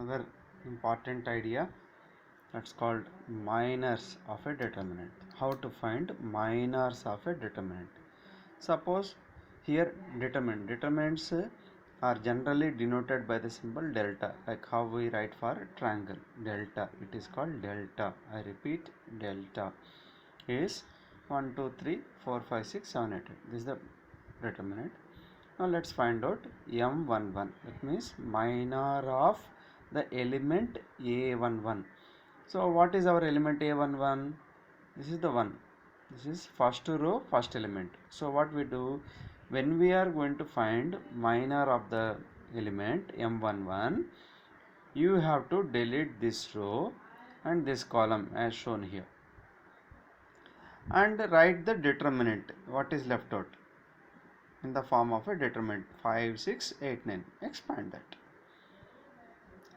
another important idea that's called minors of a determinant. How to find minors of a determinant? Suppose here determinants are generally denoted by the symbol delta, like how we write for triangle delta. It is called delta. I repeat, delta is 1 2 3 4 5 6 7 8. This is the determinant. Now let's find out M11. That means minor of the element A11. So what is our element A11? This is the one. This is first row, first element. So what we do, when we are going to find minor of the element M11, you have to delete this row and this column as shown here, and write the determinant. What is left out in the form of a determinant 5 6 8 9. Expand that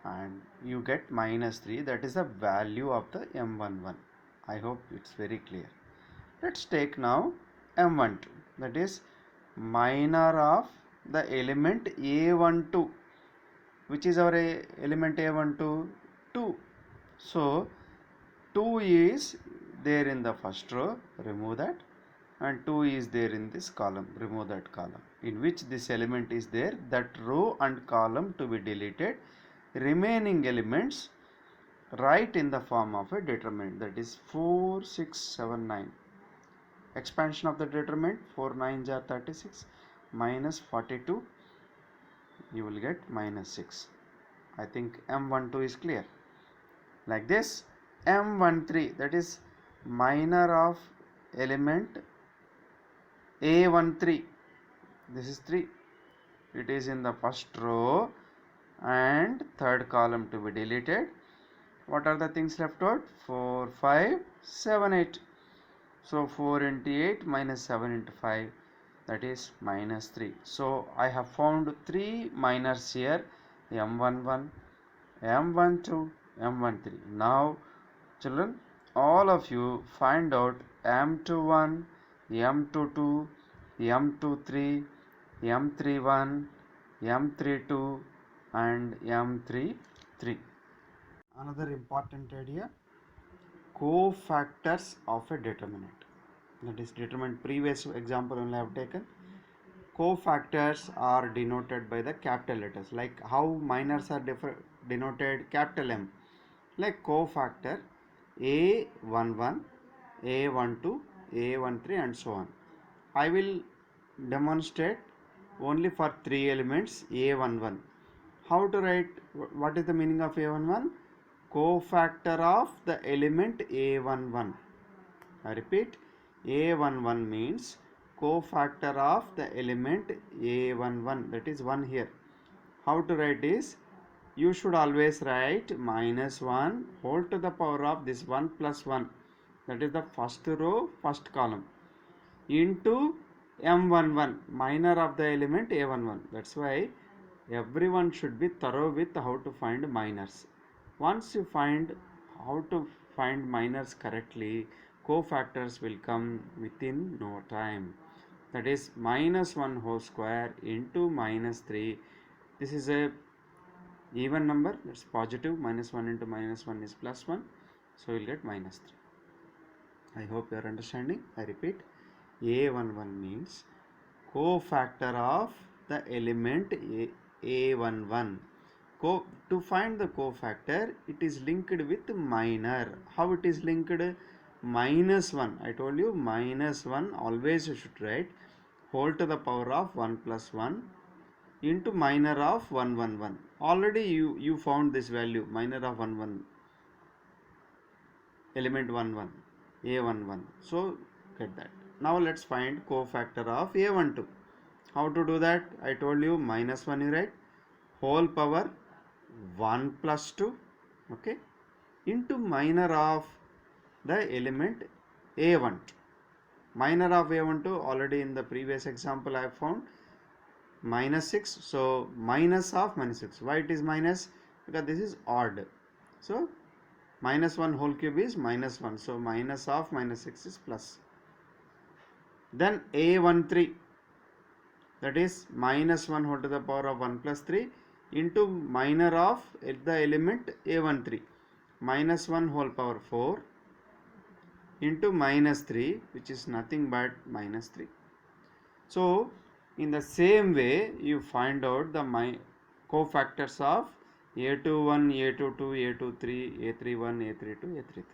and you get minus 3. That is the value of the M11. I hope it's very clear. Let's take now M12. That is minor of the element A12. Which is our element A12? 2. So 2 is there in the first row, remove that, and 2 is there in this column, remove that column in which this element is there. That row and column to be deleted. Remaining elements write in the form of a determinant, that is 4 6 7 9. Expansion of the determinant, 4 9s are 36 minus 42, you will get minus 6. I think M12 is clear. Like this, M13, that is minor of element A13. This is 3. It is in the first row and third column to be deleted. What are the things left out? 4 5 7 8. So 4 into 8 minus 7 into 5, that is minus 3. So I have found 3 minors here, M11, M12, M13. Now children, all of you find out M21, M22, M23, M31, M32 and M33. Another important idea, cofactors of a determinant. That is determinant. Previous example only I have taken. Cofactors are denoted by the capital letters, like how minors are denoted capital M, like cofactor A11, A12, A13 and so on. I will demonstrate only for 3 elements A11. How to write? What is the meaning of A11? Cofactor of the element A11. I repeat, A11 means cofactor of the element A11. That is 1 here. How to write is, you should always write minus 1 whole to the power of this 1 plus 1. That is the first row, first column, into M11, minor of the element A11. That's why everyone should be thorough with how to find minors. Once you find how to find minors correctly, cofactors will come within no time. That is minus 1 whole square into minus 3. This is a even number, that's positive. Minus 1 into minus 1 is plus 1. So you'll get minus 3. I hope you are understanding. I repeat, A11 means cofactor of the element A11. To find the cofactor, it is linked with minor. How it is linked? Minus 1. I told you minus 1 always you should write whole to the power of 1 plus 1 into minor of 111. Already you found this value, minor of 11, element 11, A11. So get that. Now let's find cofactor of A12. How to do that? I told you minus 1 you write whole power 1 plus 2, okay, into minor of the element A12. Minor of A12 already in the previous example I have found minus 6. So minus of minus 6. Why it is minus? Because this is odd. So minus 1 whole cube is minus 1. So minus of minus 6 is plus. Then A13, that is minus 1 whole to the power of 1 plus 3 into minor of the element A13, minus 1 whole power 4 into minus 3, which is nothing but minus 3. So in the same way you find out the cofactors of A21, A22, A23, A31, A32, A33.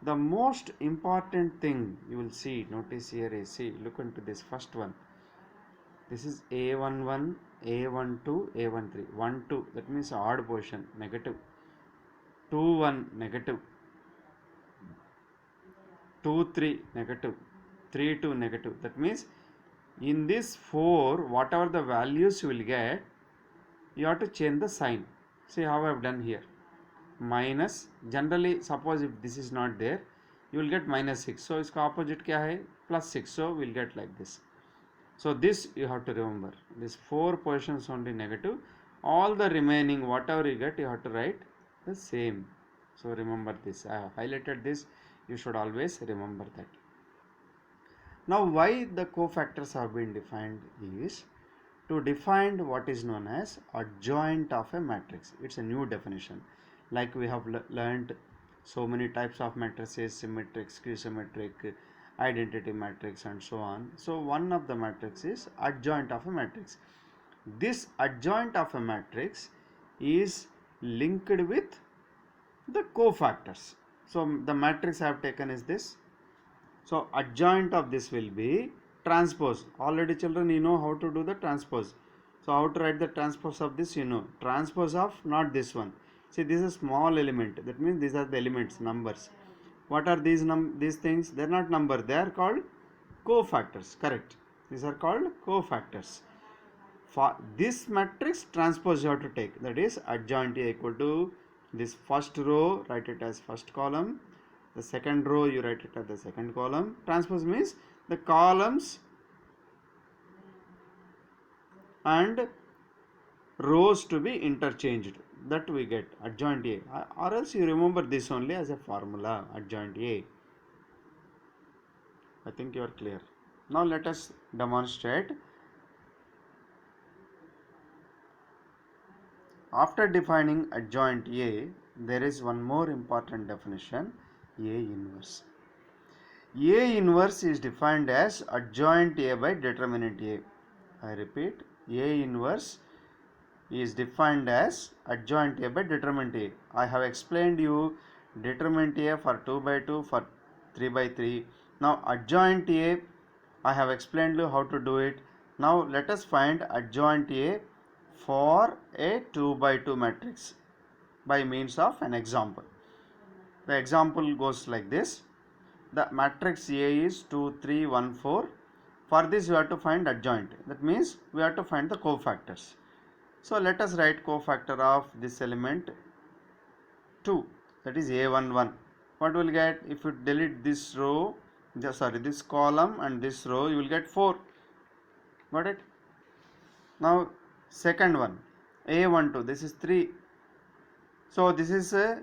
The most important thing you will see, notice here is, see, look into this first one. This is A11, A12, A13, 1, 2, that means odd position, negative, 2, 1, negative, 2, 3, negative, 3, 2, negative. That means in this 4, whatever the values you will get, you have to change the sign. See how I have done here. Minus, generally suppose if this is not there, you will get minus 6. So its opposite kya hai? Plus 6. So we will get like this. So this you have to remember. These 4 positions only negative. All the remaining whatever you get, you have to write the same. So remember this. I have highlighted this. You should always remember that. Now why the cofactors have been defined is to define what is known as adjoint of a matrix. It's a new definition. Like we have learned so many types of matrices, symmetric, skew symmetric, identity matrix and so on. So one of the matrix is adjoint of a matrix. This adjoint of a matrix is linked with the cofactors. So the matrix I have taken is this. So adjoint of this will be transpose. Already children, you know how to do the transpose. So how to write the transpose of this, you know. Transpose of not this one. See, this is a small element. That means these are the elements, numbers. What are these things? They are not number. They are called cofactors. Correct. These are called cofactors. For this matrix, transpose you have to take. That is adjoint A equal to this first row, write it as first column. The second row you write it as the second column. Transpose means the columns and rows to be interchanged. That we get adjoint A, or else you remember this only as a formula, adjoint A. I think you are clear. Now let us demonstrate. After defining adjoint A, there is one more important definition, A inverse. A inverse is defined as adjoint A by determinant A. I repeat, A inverse is defined as adjoint A by determinant A. I have explained you determinant A for 2 by 2, for 3 by 3. Now adjoint A, I have explained you how to do it. Now let us find adjoint A for a 2 by 2 matrix by means of an example. The example goes like this. The matrix A is 2, 3, 1, 4. For this we have to find adjoint. That means we have to find the cofactors. So let us write cofactor of this element 2, that is A11. What will get if you delete this row, this column and this row, you will get 4. Got it? Now second one, A12, this is 3. So this is a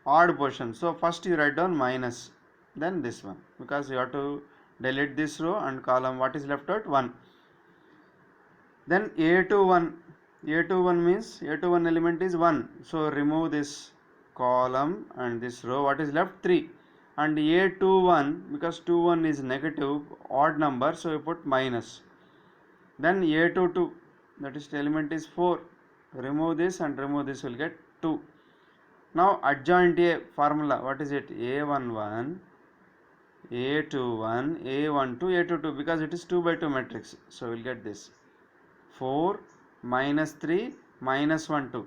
odd portion. So first you write down minus, then this one, because you have to delete this row and column. What is left out? 1. Then A21. A21 means A21 element is 1. So remove this column and this row. What is left? 3. And A21, because 21 is negative, odd number, so you put minus. Then A22, that is the element is 4. Remove this and remove this, will get 2. Now adjoint A formula, what is it? A11, A21, A12, A22, because it is 2 by 2 matrix. So we'll get this 4 minus 3 minus 1 2.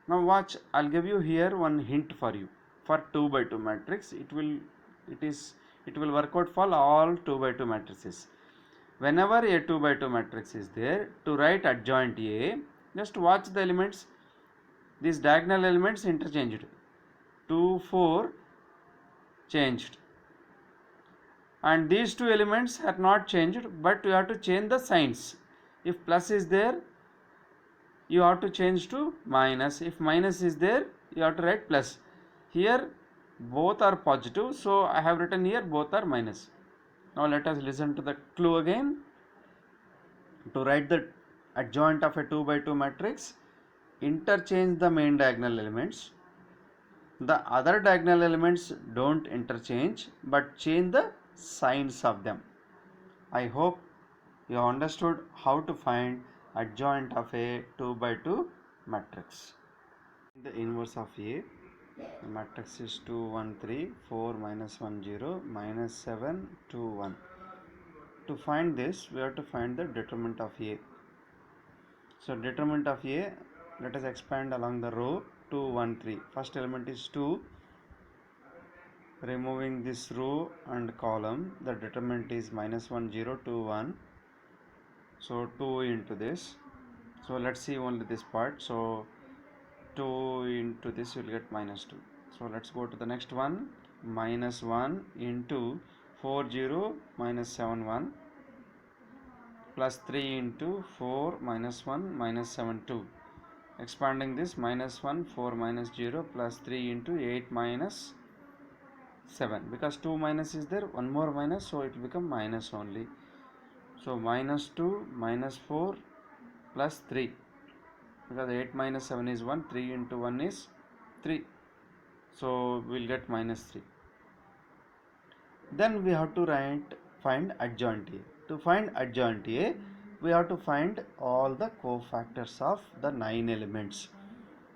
Now watch, I'll give you here one hint for you. For 2 by 2 matrix, it will work out for all 2 by 2 matrices. Whenever a 2 by 2 matrix is there, to write adjoint A, just watch the elements. These diagonal elements interchanged. 2, 4 changed. And these two elements are not changed, but you have to change the signs. If plus is there, you have to change to minus. If minus is there, you have to write plus. Here both are positive, so I have written here both are minus. Now let us listen to the clue again. To write the adjoint of a 2 by 2 matrix, interchange the main diagonal elements. The other diagonal elements don't interchange but change the signs of them. I hope you understood how to find adjoint of a 2 by 2 matrix. The inverse of A, the matrix is 2 1 3 4 minus 1 0 minus 7 2 1. To find this, we have to find the determinant of A. So determinant of A, let us expand along the row 2 1 3. First element is 2. Removing this row and column, the determinant is minus 1 0 2 1. So 2 into this. So let's see only this part. So 2 into this, you will get minus 2. So let's go to the next one. Minus 1 into 4 0 minus 7 1 plus 3 into 4 minus 1 minus 7 2. Expanding this, minus 1 4 minus 0 plus 3 into 8 minus 7. Because 2 minus is there, one more minus, so it will become minus only. So minus 2 minus 4 plus 3. Because 8 minus 7 is 1, 3 into 1 is 3. So we'll get minus 3. Then we have to find adjoint A. To find adjoint A, we have to find all the cofactors of the 9 elements.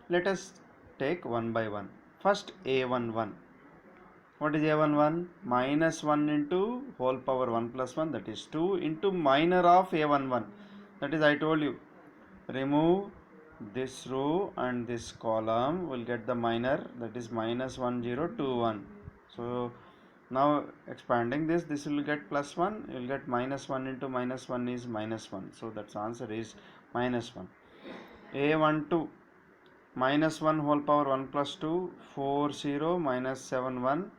Let us take one by one. First A11. What is A11? Minus 1 into whole power 1 plus 1, that is 2, into minor of A11. That is, I told you, remove this row and this column, will get the minor, that is minus 1 0 2 1. So now expanding this, this will get plus 1, you will get minus 1 into minus 1 is minus 1. So that's answer is minus 1. A12, minus 1 whole power 1 plus 2, 4 0 minus 7 1.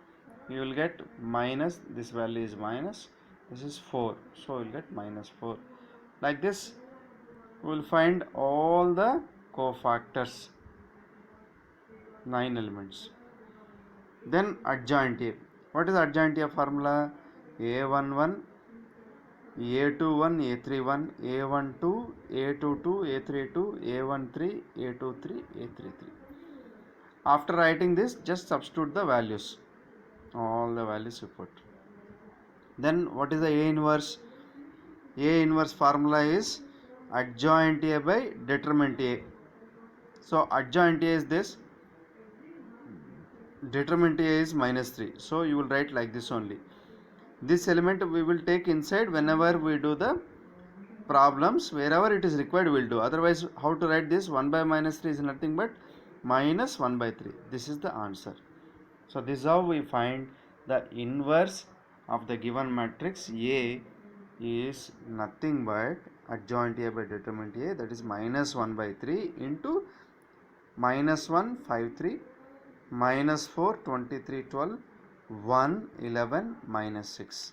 You will get minus, this value is minus, this is 4, so you will get minus 4. Like this, we will find all the cofactors, 9 elements. Then adjoint A. What is adjoint A formula? A11, A21, A31, A12, A22, A32, A13, A23, A33. After writing this, just substitute the values. All the values you put. Then what is the A inverse? A inverse formula is adjoint A by determinant A. So adjoint A is this, determinant A is minus 3. So you will write like this only. This element we will take inside whenever we do the problems, wherever it is required we will do. Otherwise, how to write this? 1 by minus 3 is nothing but minus 1 by 3. This is the answer. So this is how we find the inverse of the given matrix. A is nothing but adjoint A by determinant A, that is minus 1 by 3 into minus 1 5 3 minus 4 23 12 1 11 minus 6.